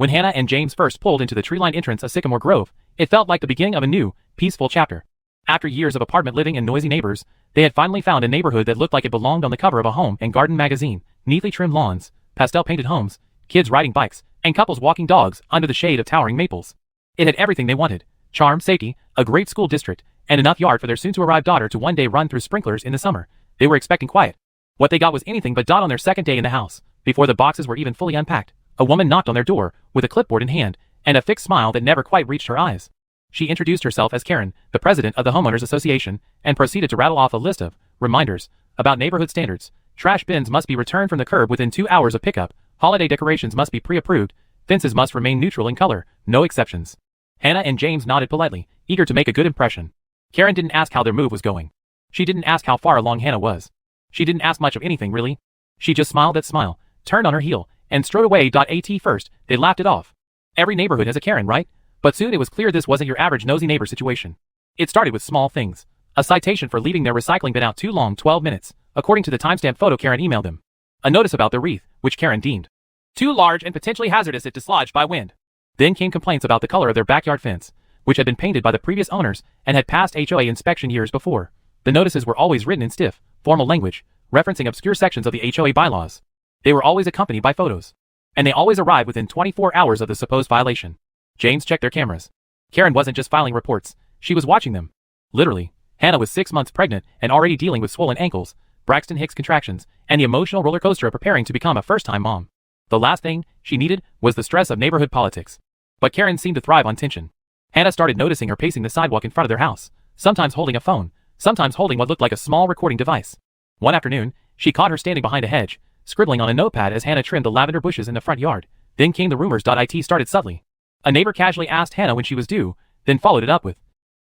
When Hannah and James first pulled into the tree-lined entrance of Sycamore Grove, it felt like the beginning of a new, peaceful chapter. After years of apartment living and noisy neighbors, they had finally found a neighborhood that looked like it belonged on the cover of a home and garden magazine. Neatly trimmed lawns, pastel-painted homes, kids riding bikes, and couples walking dogs under the shade of towering maples. It had everything they wanted: charm, safety, a great school district, and enough yard for their soon-to-arrive daughter to one day run through sprinklers in the summer. They were expecting quiet. What they got was anything but dot on their second day in the house. Before the boxes were even fully unpacked, a woman knocked on their door with a clipboard in hand and a fixed smile that never quite reached her eyes. She introduced herself as Karen, the president of the Homeowners Association, and proceeded to rattle off a list of reminders about neighborhood standards. Trash bins must be returned from the curb within 2 hours of pickup. Holiday decorations must be pre-approved. Fences must remain neutral in color. No exceptions. Hannah and James nodded politely, eager to make a good impression. Karen didn't ask how their move was going. She didn't ask how far along Hannah was. She didn't ask much of anything, really. She just smiled that smile, turned on her heel, and strode away. At first, they laughed it off. Every neighborhood has a Karen, right? But soon it was clear this wasn't your average nosy neighbor situation. It started with small things. A citation for leaving their recycling bin out too long, 12 minutes, according to the timestamp photo Karen emailed them. A notice about the wreath, which Karen deemed too large and potentially hazardous if dislodged by wind. Then came complaints about the color of their backyard fence, which had been painted by the previous owners and had passed HOA inspection years before. The notices were always written in stiff, formal language, referencing obscure sections of the HOA bylaws. They were always accompanied by photos. And they always arrived within 24 hours of the supposed violation. James checked their cameras. Karen wasn't just filing reports, she was watching them. Literally. Hannah was 6 months pregnant and already dealing with swollen ankles, Braxton Hicks contractions, and the emotional roller coaster of preparing to become a first-time mom. The last thing she needed was the stress of neighborhood politics. But Karen seemed to thrive on tension. Hannah started noticing her pacing the sidewalk in front of their house, sometimes holding a phone, sometimes holding what looked like a small recording device. One afternoon, she caught her standing behind a hedge, scribbling on a notepad as Hannah trimmed the lavender bushes in the front yard. Then came the rumors. It started subtly. A neighbor casually asked Hannah when she was due, then followed it up with,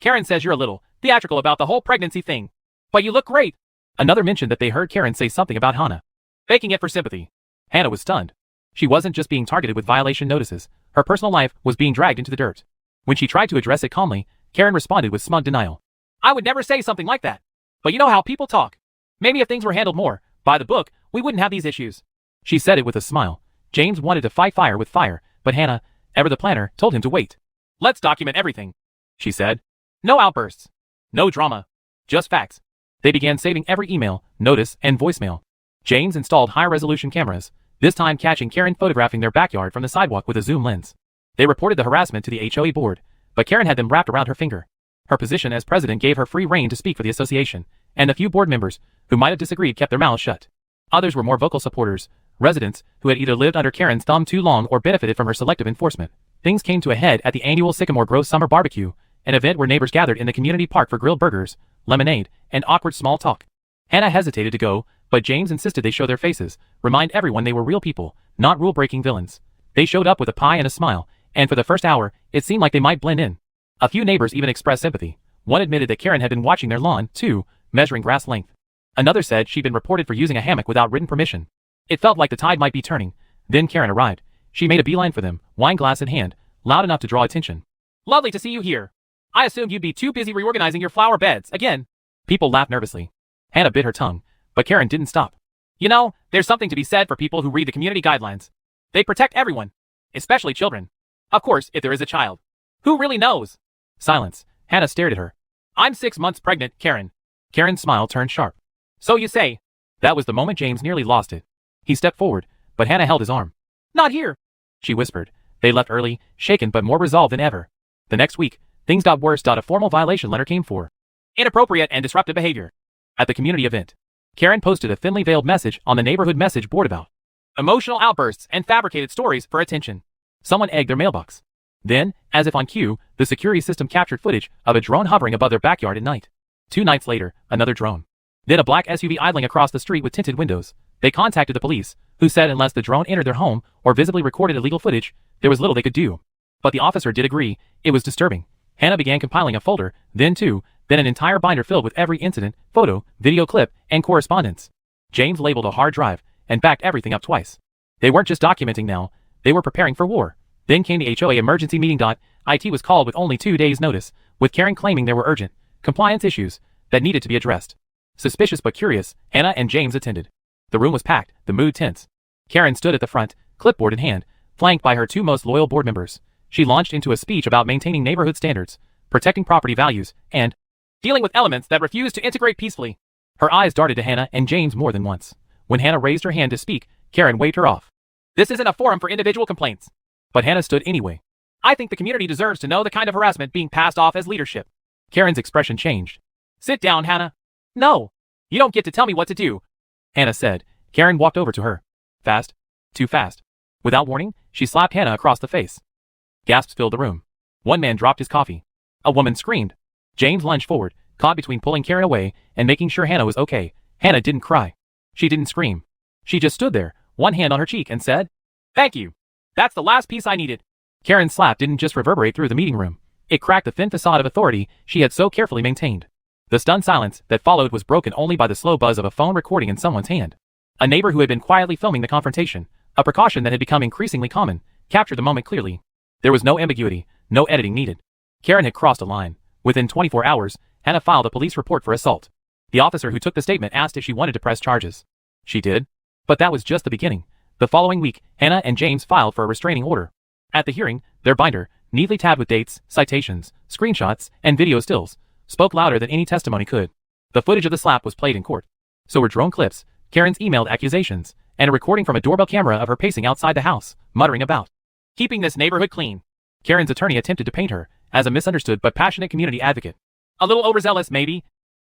"Karen says you're a little theatrical about the whole pregnancy thing. But you look great." Another mentioned that they heard Karen say something about Hannah faking it for sympathy. Hannah was stunned. She wasn't just being targeted with violation notices, her personal life was being dragged into the dirt. When she tried to address it calmly, Karen responded with smug denial. "I would never say something like that. But you know how people talk. Maybe if things were handled more by the book, we wouldn't have these issues." She said it with a smile. James wanted to fight fire with fire, but Hannah, ever the planner, told him to wait. "Let's document everything," she said. "No outbursts. No drama. Just facts." They began saving every email, notice, and voicemail. James installed high-resolution cameras, this time catching Karen photographing their backyard from the sidewalk with a zoom lens. They reported the harassment to the HOA board, but Karen had them wrapped around her finger. Her position as president gave her free rein to speak for the association, and the few board members who might have disagreed kept their mouths shut. Others were more vocal supporters, residents who had either lived under Karen's thumb too long or benefited from her selective enforcement. Things came to a head at the annual Sycamore Grove Summer Barbecue, an event where neighbors gathered in the community park for grilled burgers, lemonade, and awkward small talk. Hannah hesitated to go, but James insisted they show their faces, remind everyone they were real people, not rule-breaking villains. They showed up with a pie and a smile, and for the first hour, it seemed like they might blend in. A few neighbors even expressed sympathy. One admitted that Karen had been watching their lawn, too, measuring grass length. Another said she'd been reported for using a hammock without written permission. It felt like the tide might be turning. Then Karen arrived. She made a beeline for them, wine glass in hand, loud enough to draw attention. "Lovely to see you here. I assumed you'd be too busy reorganizing your flower beds again." People laughed nervously. Hannah bit her tongue, but Karen didn't stop. "You know, there's something to be said for people who read the community guidelines. They protect everyone, especially children. Of course, if there is a child. Who really knows?" Silence. Hannah stared at her. "I'm 6 months pregnant, Karen." Karen's smile turned sharp. "So you say." That was the moment James nearly lost it. He stepped forward, but Hannah held his arm. "Not here," she whispered. They left early, shaken but more resolved than ever. The next week, things got worse. A formal violation letter came for inappropriate and disruptive behavior. At the community event, Karen posted a thinly veiled message on the neighborhood message board about emotional outbursts and fabricated stories for attention. Someone egged their mailbox. Then, as if on cue, the security system captured footage of a drone hovering above their backyard at night. 2 nights later, another drone. Then a black SUV idling across the street with tinted windows. They contacted the police, who said unless the drone entered their home or visibly recorded illegal footage, there was little they could do. But the officer did agree. It was disturbing. Hannah began compiling a folder, then 2, then an entire binder filled with every incident, photo, video clip, and correspondence. James labeled a hard drive and backed everything up twice. They weren't just documenting now, they were preparing for war. Then came the HOA emergency meeting. IT was called with only 2 days' notice, with Karen claiming there were urgent compliance issues that needed to be addressed. Suspicious but curious, Hannah and James attended. The room was packed, the mood tense. Karen stood at the front, clipboard in hand, Flanked by her two most loyal board members, she launched into a speech about maintaining neighborhood standards, protecting property values, and dealing with elements that refuse to integrate peacefully. Her eyes darted to Hannah and James more than once. When Hannah raised her hand to speak, Karen waved her off. This isn't a forum for individual complaints. But Hannah stood anyway. I think the community deserves to know the kind of harassment being passed off as leadership. Karen's expression changed. Sit down, Hannah. No. You don't get to tell me what to do, Hannah said. Karen walked over to her. Fast. Too fast. Without warning, she slapped Hannah across the face. Gasps filled the room. One man dropped his coffee. A woman screamed. James lunged forward, caught between pulling Karen away and making sure Hannah was okay. Hannah didn't cry. She didn't scream. She just stood there, one hand on her cheek, and said, Thank you. That's the last piece I needed. Karen's slap didn't just reverberate through the meeting room. It cracked the thin facade of authority she had so carefully maintained. The stunned silence that followed was broken only by the slow buzz of a phone recording in someone's hand. A neighbor who had been quietly filming the confrontation, a precaution that had become increasingly common, captured the moment clearly. There was no ambiguity, no editing needed. Karen had crossed a line. Within 24 hours, Hannah filed a police report for assault. The officer who took the statement asked if she wanted to press charges. She did. But that was just the beginning. The following week, Hannah and James filed for a restraining order. At the hearing, their binder, neatly tabbed with dates, citations, screenshots, and video stills, spoke louder than any testimony could. The footage of the slap was played in court. So were drone clips, Karen's emailed accusations, and a recording from a doorbell camera of her pacing outside the house, muttering about keeping this neighborhood clean. Karen's attorney attempted to paint her as a misunderstood but passionate community advocate. A little overzealous, maybe,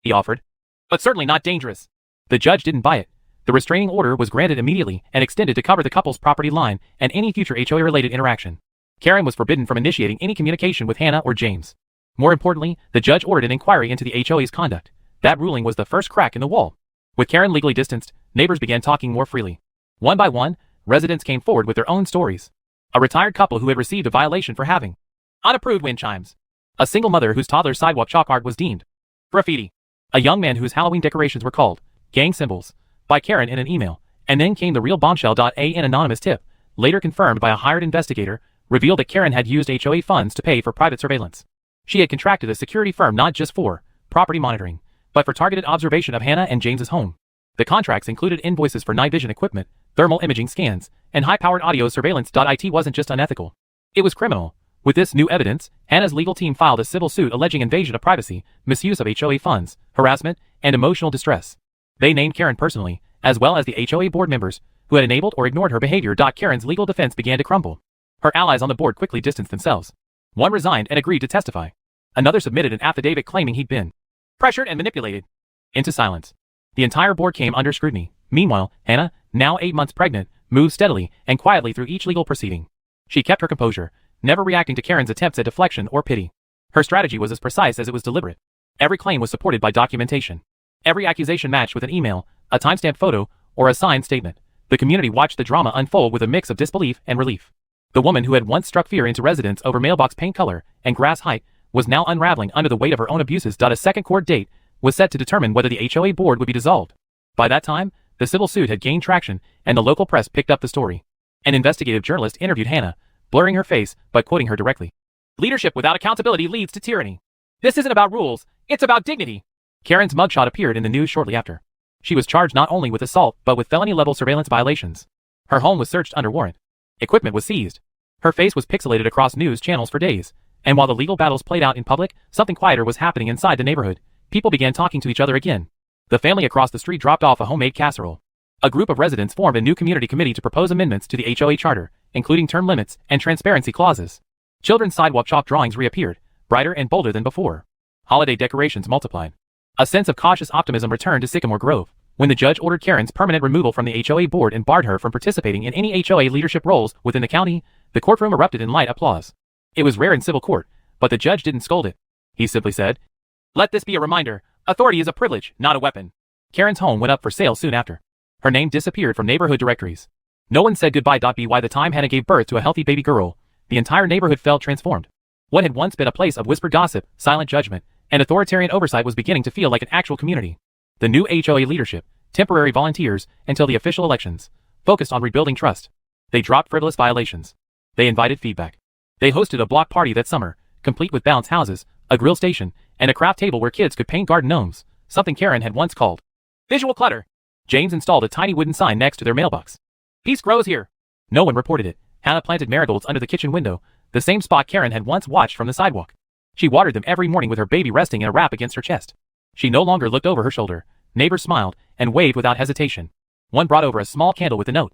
he offered, but certainly not dangerous. The judge didn't buy it. The restraining order was granted immediately and extended to cover the couple's property line and any future HOA-related interaction. Karen was forbidden from initiating any communication with Hannah or James. More importantly, the judge ordered an inquiry into the HOA's conduct. That ruling was the first crack in the wall. With Karen legally distanced, neighbors began talking more freely. One by one, residents came forward with their own stories. A retired couple who had received a violation for having unapproved wind chimes. A single mother whose toddler's sidewalk chalk art was deemed graffiti. A young man whose Halloween decorations were called gang symbols by Karen in an email. And then came the real bombshell. An anonymous tip, later confirmed by a hired investigator, revealed that Karen had used HOA funds to pay for private surveillance. She had contracted a security firm not just for property monitoring, but for targeted observation of Hannah and James's home. The contracts included invoices for night vision equipment, thermal imaging scans, and high-powered audio surveillance. It wasn't just unethical. It was criminal. With this new evidence, Hannah's legal team filed a civil suit alleging invasion of privacy, misuse of HOA funds, harassment, and emotional distress. They named Karen personally, as well as the HOA board members, who had enabled or ignored her behavior. Karen's legal defense began to crumble. Her allies on the board quickly distanced themselves. One resigned and agreed to testify. Another submitted an affidavit claiming he'd been pressured and manipulated into silence. The entire board came under scrutiny. Meanwhile, Hannah, now 8 months pregnant, moved steadily and quietly through each legal proceeding. She kept her composure, never reacting to Karen's attempts at deflection or pity. Her strategy was as precise as it was deliberate. Every claim was supported by documentation. Every accusation matched with an email, a timestamped photo, or a signed statement. The community watched the drama unfold with a mix of disbelief and relief. The woman who had once struck fear into residents over mailbox paint color and grass height was now unraveling under the weight of her own abuses. A second court date was set to determine whether the HOA board would be dissolved. By that time, the civil suit had gained traction, and the local press picked up the story. An investigative journalist interviewed Hannah, blurring her face but quoting her directly. Leadership without accountability leads to tyranny. This isn't about rules, it's about dignity. Karen's mugshot appeared in the news shortly after. She was charged not only with assault but with felony-level surveillance violations. Her home was searched under warrant. Equipment was seized. Her face was pixelated across news channels for days. And while the legal battles played out in public, something quieter was happening inside the neighborhood. People began talking to each other again. The family across the street dropped off a homemade casserole. A group of residents formed a new community committee to propose amendments to the HOA charter, including term limits and transparency clauses. Children's sidewalk chalk drawings reappeared, brighter and bolder than before. Holiday decorations multiplied. A sense of cautious optimism returned to Sycamore Grove. When the judge ordered Karen's permanent removal from the HOA board and barred her from participating in any HOA leadership roles within the county, the courtroom erupted in light applause. It was rare in civil court, but the judge didn't scold it. He simply said, "Let this be a reminder, authority is a privilege, not a weapon." Karen's home went up for sale soon after. Her name disappeared from neighborhood directories. No one said goodbye. By the time Hannah gave birth to a healthy baby girl, the entire neighborhood felt transformed. What had once been a place of whispered gossip, silent judgment, and authoritarian oversight was beginning to feel like an actual community. The new HOA leadership, temporary volunteers until the official elections, focused on rebuilding trust. They dropped frivolous violations. They invited feedback. They hosted a block party that summer, complete with bounce houses, a grill station, and a craft table where kids could paint garden gnomes, something Karen had once called visual clutter. James installed a tiny wooden sign next to their mailbox. "Peace grows here." No one reported it, Hannah planted marigolds under the kitchen window, the same spot Karen had once watched from the sidewalk. She watered them every morning with her baby resting in a wrap against her chest. She no longer looked over her shoulder. Neighbors smiled and waved without hesitation. One brought over a small candle with a note.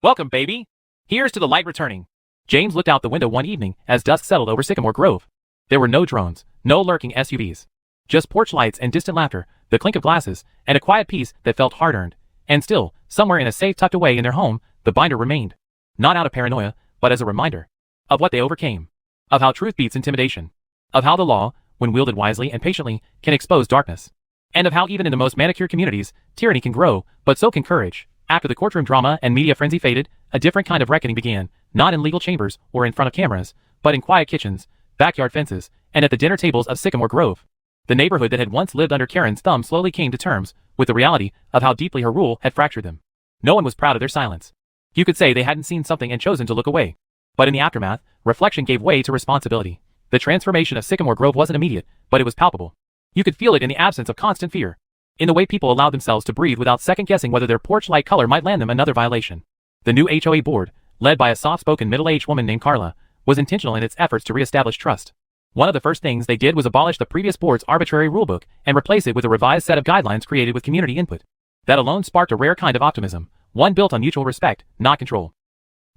"Welcome, baby. Here's to the light returning." James looked out the window one evening as dusk settled over Sycamore Grove. There were no drones, no lurking SUVs. Just porch lights and distant laughter, the clink of glasses, and a quiet peace that felt hard-earned. And still, somewhere in a safe tucked away in their home, the binder remained. Not out of paranoia, but as a reminder of what they overcame. Of how truth beats intimidation. Of how the law, when wielded wisely and patiently, can expose darkness. And of how even in the most manicured communities, tyranny can grow, but so can courage. After the courtroom drama and media frenzy faded, a different kind of reckoning began, not in legal chambers or in front of cameras, but in quiet kitchens, backyard fences, and at the dinner tables of Sycamore Grove. The neighborhood that had once lived under Karen's thumb slowly came to terms with the reality of how deeply her rule had fractured them. No one was proud of their silence. You could say they hadn't seen something and chosen to look away. But in the aftermath, reflection gave way to responsibility. The transformation of Sycamore Grove wasn't immediate, but it was palpable. You could feel it in the absence of constant fear. In the way people allowed themselves to breathe without second-guessing whether their porch light color might land them another violation. The new HOA board, led by a soft-spoken middle-aged woman named Carla, was intentional in its efforts to reestablish trust. One of the first things they did was abolish the previous board's arbitrary rulebook and replace it with a revised set of guidelines created with community input. That alone sparked a rare kind of optimism, one built on mutual respect, not control.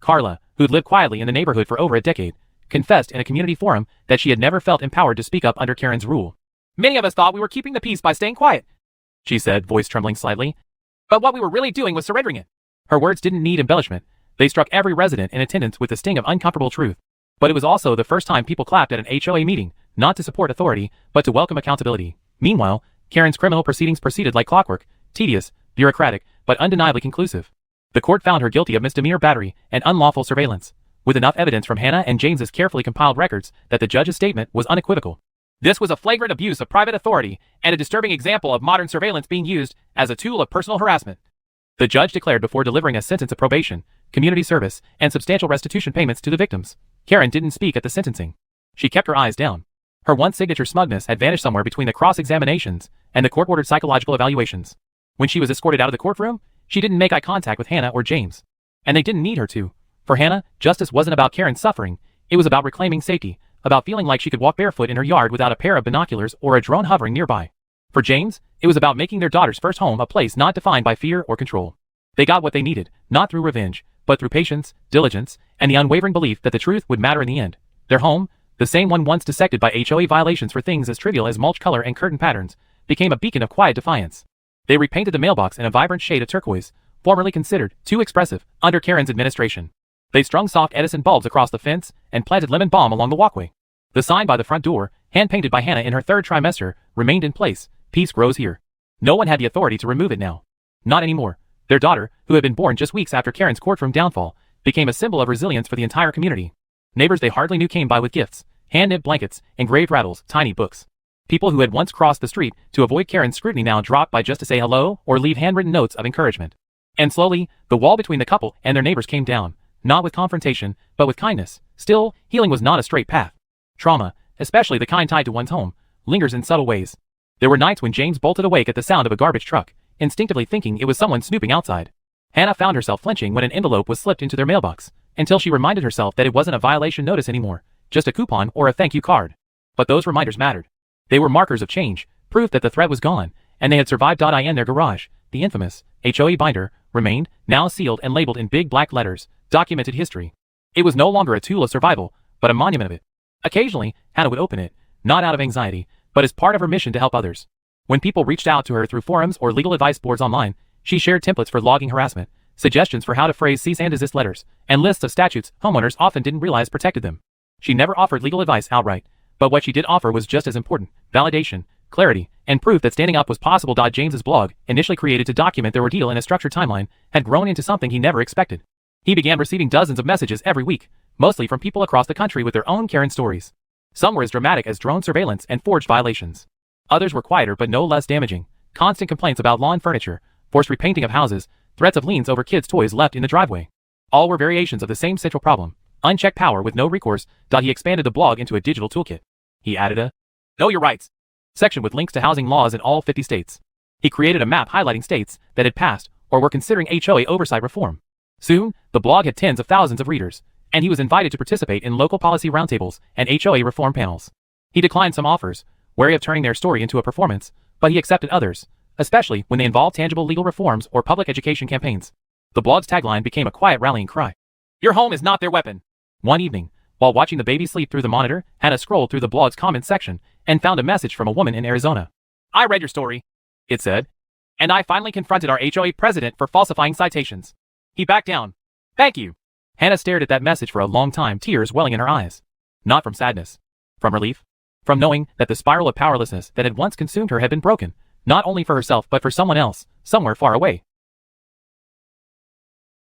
Carla, who'd lived quietly in the neighborhood for over a decade, confessed in a community forum that she had never felt empowered to speak up under Karen's rule. "Many of us thought we were keeping the peace by staying quiet," she said, voice trembling slightly. "But what we were really doing was surrendering it." Her words didn't need embellishment. They struck every resident in attendance with the sting of uncomfortable truth. But it was also the first time people clapped at an HOA meeting, not to support authority, but to welcome accountability. Meanwhile, Karen's criminal proceedings proceeded like clockwork, tedious, bureaucratic, but undeniably conclusive. The court found her guilty of misdemeanor battery and unlawful surveillance, with enough evidence from Hannah and James's carefully compiled records that the judge's statement was unequivocal. This was a flagrant abuse of private authority and a disturbing example of modern surveillance being used as a tool of personal harassment. The judge declared before delivering a sentence of probation, community service, and substantial restitution payments to the victims. Karen didn't speak at the sentencing. She kept her eyes down. Her once signature smugness had vanished somewhere between the cross-examinations and the court-ordered psychological evaluations. When she was escorted out of the courtroom, she didn't make eye contact with Hannah or James. And they didn't need her to. For Hannah, justice wasn't about Karen's suffering. It was about reclaiming safety, about feeling like she could walk barefoot in her yard without a pair of binoculars or a drone hovering nearby. For James, it was about making their daughter's first home a place not defined by fear or control. They got what they needed, not through revenge, but through patience, diligence, and the unwavering belief that the truth would matter in the end. Their home, the same one once dissected by HOA violations for things as trivial as mulch color and curtain patterns, became a beacon of quiet defiance. They repainted the mailbox in a vibrant shade of turquoise, formerly considered too expressive under Karen's administration. They strung soft Edison bulbs across the fence and planted lemon balm along the walkway. The sign by the front door, hand-painted by Hannah in her third trimester, remained in place. Peace grows here. No one had the authority to remove it now. Not anymore. Their daughter, who had been born just weeks after Karen's courtroom downfall, became a symbol of resilience for the entire community. Neighbors they hardly knew came by with gifts, hand-knit blankets, engraved rattles, tiny books. People who had once crossed the street to avoid Karen's scrutiny now dropped by just to say hello or leave handwritten notes of encouragement. And slowly, the wall between the couple and their neighbors came down, not with confrontation, but with kindness. Still, healing was not a straight path. Trauma, especially the kind tied to one's home, lingers in subtle ways. There were nights when James bolted awake at the sound of a garbage truck, instinctively thinking it was someone snooping outside. Hannah found herself flinching when an envelope was slipped into their mailbox, until she reminded herself that it wasn't a violation notice anymore, just a coupon or a thank you card. But those reminders mattered. They were markers of change, proof that the threat was gone, and they had survived. In their garage, the infamous HOA binder remained, now sealed and labeled in big black letters, documented history. It was no longer a tool of survival, but a monument of it. Occasionally, Hannah would open it, not out of anxiety, but as part of her mission to help others. When people reached out to her through forums or legal advice boards online, she shared templates for logging harassment, suggestions for how to phrase cease and desist letters, and lists of statutes homeowners often didn't realize protected them. She never offered legal advice outright, but what she did offer was just as important: validation, clarity, and proof that standing up was possible. James's blog, initially created to document their ordeal in a structured timeline, had grown into something he never expected. He began receiving dozens of messages every week, mostly from people across the country with their own Karen stories. Some were as dramatic as drone surveillance and forged violations. Others were quieter but no less damaging: constant complaints about lawn furniture, forced repainting of houses, threats of liens over kids' toys left in the driveway. All were variations of the same central problem: unchecked power with no recourse. He expanded the blog into a digital toolkit. He added a Know Your Rights section with links to housing laws in all 50 states. He created a map highlighting states that had passed or were considering HOA oversight reform. Soon, the blog had tens of thousands of readers. and he was invited to participate in local policy roundtables and HOA reform panels. He declined some offers, wary of turning their story into a performance, but he accepted others, especially when they involved tangible legal reforms or public education campaigns. The blog's tagline became a quiet rallying cry. Your home is not their weapon. One evening, while watching the baby sleep through the monitor, Hannah scrolled through the blog's comment section and found a message from a woman in Arizona. I read your story, it said, and I finally confronted our HOA president for falsifying citations. He backed down. Thank you. Hannah stared at that message for a long time, tears welling in her eyes. Not from sadness. From relief. From knowing that the spiral of powerlessness that had once consumed her had been broken, not only for herself but for someone else, somewhere far away.